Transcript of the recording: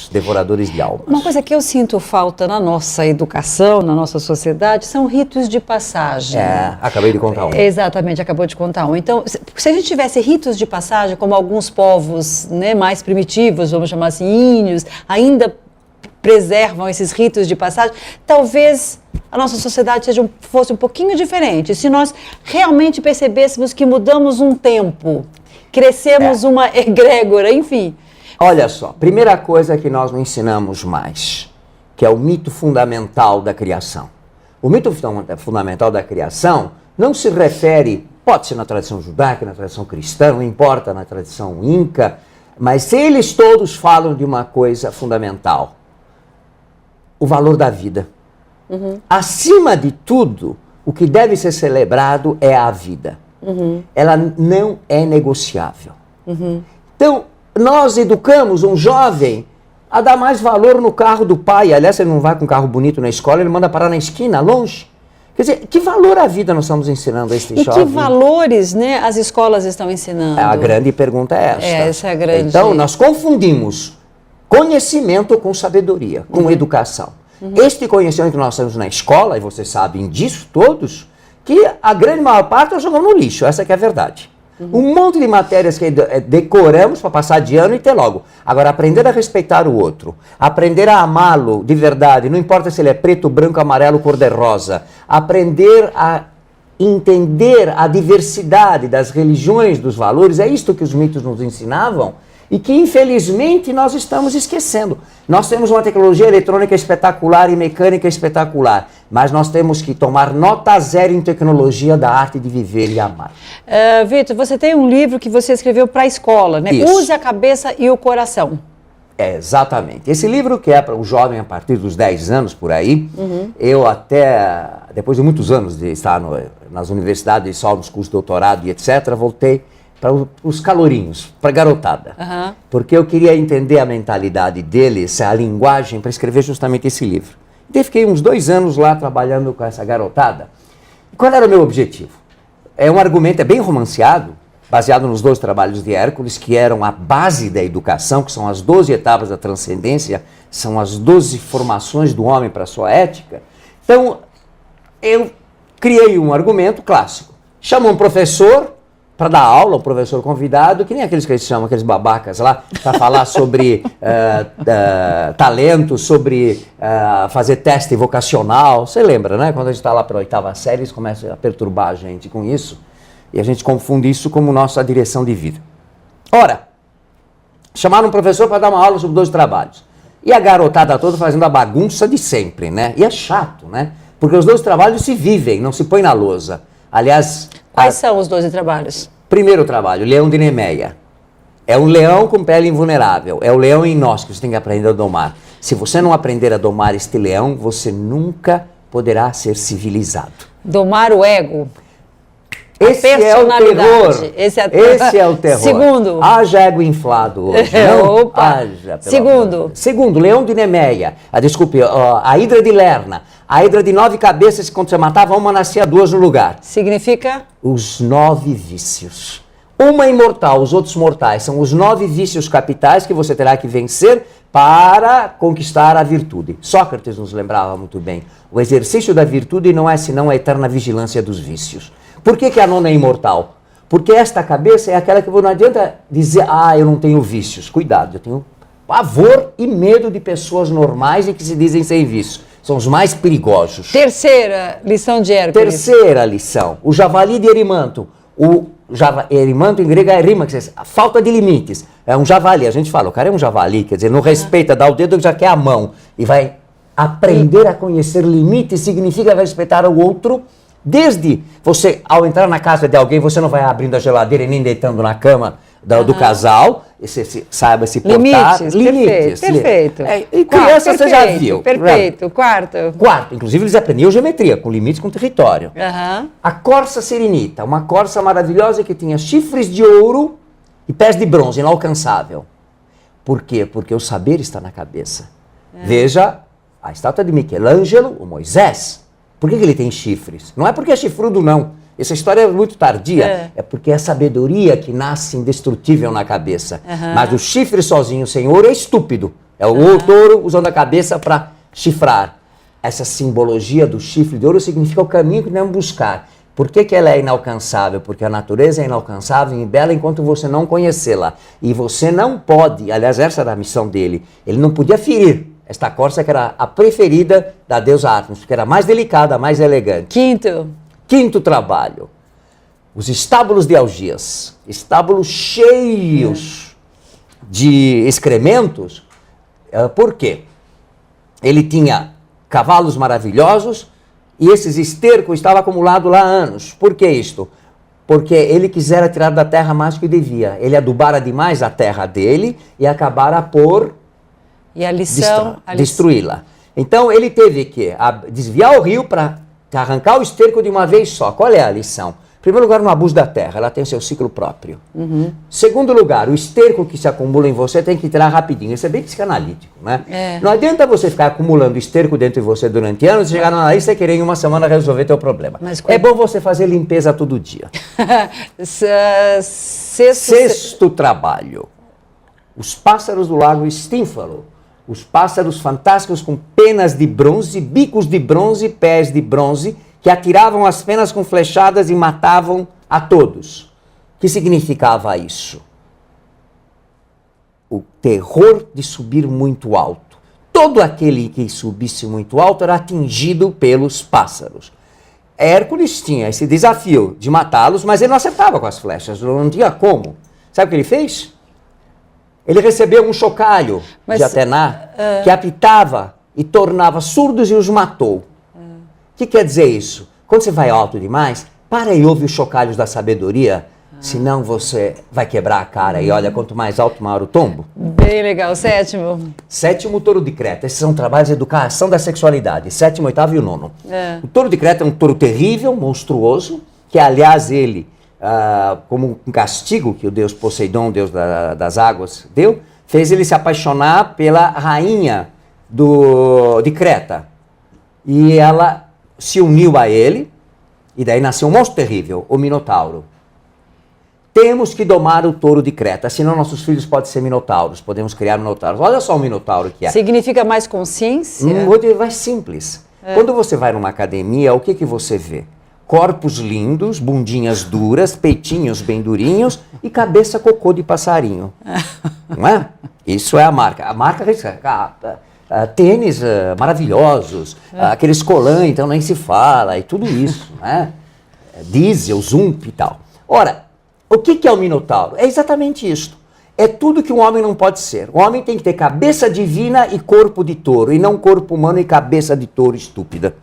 devoradores de almas. Uma coisa que eu sinto falta na nossa educação, na nossa sociedade, são ritos de passagem. Acabei de contar um. Exatamente, acabou de contar um. Então, se a gente tivesse ritos de passagem, como alguns povos, né, mais primitivos, vamos chamar assim, índios, ainda preservam esses ritos de passagem, talvez a nossa sociedade fosse um pouquinho diferente. Se nós realmente percebêssemos que mudamos um tempo, crescemos uma egrégora, enfim. Olha só, primeira coisa que nós não ensinamos mais, que é o mito fundamental da criação. O mito fundamental da criação não se refere, pode ser na tradição judaica, na tradição cristã, não importa, na tradição inca, mas eles todos falam de uma coisa fundamental, o valor da vida. Acima de tudo, o que deve ser celebrado é a vida. Ela não é negociável. Então, nós educamos um jovem a dar mais valor no carro do pai. Aliás, ele não vai com um carro bonito na escola, ele manda parar na esquina, longe. Quer dizer, que valor à vida nós estamos ensinando a este jovem? E que valores, né, as escolas estão ensinando? A grande pergunta é esta. Essa é a grande... Então, nós confundimos conhecimento com sabedoria, com educação. Este conhecimento que nós temos na escola, e vocês sabem disso todos, que a grande maior parte nós jogamos no lixo, essa que é a verdade. Um monte de matérias que decoramos para passar de ano e ter logo. Agora, aprender a respeitar o outro, aprender a amá-lo de verdade, não importa se ele é preto, branco, amarelo, cor-de-rosa, aprender a entender a diversidade das religiões, dos valores, é isto que os mitos nos ensinavam e que, infelizmente, nós estamos esquecendo. Nós temos uma tecnologia eletrônica espetacular e mecânica espetacular, mas nós temos que tomar nota zero em tecnologia da arte de viver e amar. Vitor, você tem um livro que você escreveu para a escola, né? Isso. Use a cabeça e o coração. Exatamente. Esse livro, que é para o jovem a partir dos 10 anos, por aí, eu até, depois de muitos anos de estar nas universidades, só nos cursos de doutorado e etc., voltei para os calorinhos, para a garotada. Porque eu queria entender a mentalidade deles, a linguagem, para escrever justamente esse livro. Então, fiquei uns 2 anos lá trabalhando com essa garotada. Qual era o meu objetivo? É um argumento, é bem romanceado, baseado nos 12 trabalhos de Hércules, que eram a base da educação, que são as 12 etapas da transcendência, são as 12 formações do homem para a sua ética. Então, eu criei um argumento clássico. Chama um professor para dar aula, um professor convidado, que nem aqueles que eles chamam, aqueles babacas lá, para falar sobre talento, sobre fazer teste vocacional. Você lembra, né? Quando a gente está lá para a 8ª série, eles começam a perturbar a gente com isso, e a gente confunde isso como nossa direção de vida. Ora, chamaram um professor para dar uma aula sobre 12 trabalhos. E a garotada toda fazendo a bagunça de sempre, né? E é chato, né? Porque os 12 trabalhos se vivem, não se põe na lousa. Aliás... Quais são os 12 trabalhos? Primeiro trabalho, Leão de Nemeia. É um leão com pele invulnerável. É o leão em nós que você tem que aprender a domar. Se você não aprender a domar este leão, você nunca poderá ser civilizado. Domar o ego. Esse é o terror. Esse é o terror. Segundo. Haja ego inflado hoje, não? Opa. Haja, Segundo. Segundo, Leão de Nemeia. Desculpe, a Hidra de Lerna. A hidra de 9 cabeças, que quando você matava uma, nascia 2 no lugar. Significa? Os 9 vícios. Uma imortal, os outros mortais. São os 9 vícios capitais que você terá que vencer para conquistar a virtude. Sócrates nos lembrava muito bem. O exercício da virtude não é senão a eterna vigilância dos vícios. Por que a 9ª é imortal? Porque esta cabeça é aquela que não adianta dizer, eu não tenho vícios. Cuidado, eu tenho pavor e medo de pessoas normais e que se dizem sem vício. São os mais perigosos. Terceira lição de Hércules. Terceira lição. O javali de Erimanto. Erimanto em grego é rímax, a falta de limites. É um javali, a gente fala, o cara é um javali, quer dizer, não respeita, dá o dedo, já quer a mão. E vai aprender a conhecer limites, significa respeitar o outro. Desde você, ao entrar na casa de alguém, você não vai abrindo a geladeira e nem deitando na cama do casal, e você saiba se portar. Limites. Perfeito. E criança você já viu. Perfeito. Quarto, inclusive eles aprendiam geometria, com limites, com território. A corça serenita, uma corça maravilhosa que tinha chifres de ouro e pés de bronze, inalcançável. Por quê? Porque o saber está na cabeça. Veja a estátua de Michelangelo, o Moisés. Por que ele tem chifres? Não é porque é chifrudo, não. Essa história é muito tardia. É porque é a sabedoria que nasce indestrutível na cabeça. Mas o chifre sozinho, sem ouro, é estúpido. É o touro usando a cabeça para chifrar. Essa simbologia do chifre de ouro significa o caminho que devemos buscar. Por que ela é inalcançável? Porque a natureza é inalcançável e bela enquanto você não conhecê-la. E você não pode, aliás, essa era a missão dele, ele não podia ferir esta corça que era a preferida da deusa Artemis, porque era mais delicada, mais elegante. Quinto trabalho. Os estábulos de Algias, estábulos cheios de excrementos. Por quê? Ele tinha cavalos maravilhosos e esses estercos estavam acumulados lá há anos. Por que isto? Porque ele quisera tirar da terra mais do que devia. Ele adubara demais a terra dele e acabara por destruí-la. Então ele teve que desviar o rio para arrancar o esterco de uma vez só. Qual é a lição? Em primeiro lugar, no abuso da terra, ela tem seu ciclo próprio. Segundo lugar, o esterco que se acumula em você tem que tirar rapidinho. Isso é bem psicanalítico, né? Não adianta você ficar acumulando esterco dentro de você durante anos e chegar na lista e querer em uma semana resolver teu problema. É bom você fazer limpeza todo dia. Sexto trabalho. Os pássaros do lago Estínfalo. Os pássaros fantásticos com penas de bronze, bicos de bronze, pés de bronze, que atiravam as penas com flechadas e matavam a todos. O que significava isso? O terror de subir muito alto. Todo aquele que subisse muito alto era atingido pelos pássaros. Hércules tinha esse desafio de matá-los, mas ele não acertava com as flechas, não tinha como. Sabe o que ele fez? Ele recebeu um chocalho de Atena que apitava e tornava surdos e os matou. O que quer dizer isso? Quando você vai alto demais, para e ouve os chocalhos da sabedoria, senão você vai quebrar a cara. E olha, quanto mais alto, maior o tombo. Bem legal. Sétimo. Sétimo, o touro de Creta. Esses são trabalhos de educação da sexualidade. Sétimo, oitavo e o nono. O touro de Creta é um touro terrível, monstruoso, que aliás ele, como um castigo que o deus Poseidon, deus das águas, deu, fez ele se apaixonar pela rainha de Creta. E ela se uniu a ele, e daí nasceu um monstro terrível, o Minotauro. Temos que domar o touro de Creta, senão nossos filhos podem ser minotauros, podemos criar minotauros. Olha só o minotauro que é. Significa mais consciência? Mais simples. Quando você vai numa academia, o que você vê? Corpos lindos, bundinhas duras, peitinhos bem durinhos e cabeça cocô de passarinho. Não é? Isso é a marca. A marca tênis maravilhosos, aqueles colãs, então nem se fala, e tudo isso, né? Diesel, Zump e tal. Ora, o que é o Minotauro? É exatamente isto. É tudo que um homem não pode ser. O homem tem que ter cabeça divina e corpo de touro, e não corpo humano e cabeça de touro estúpida.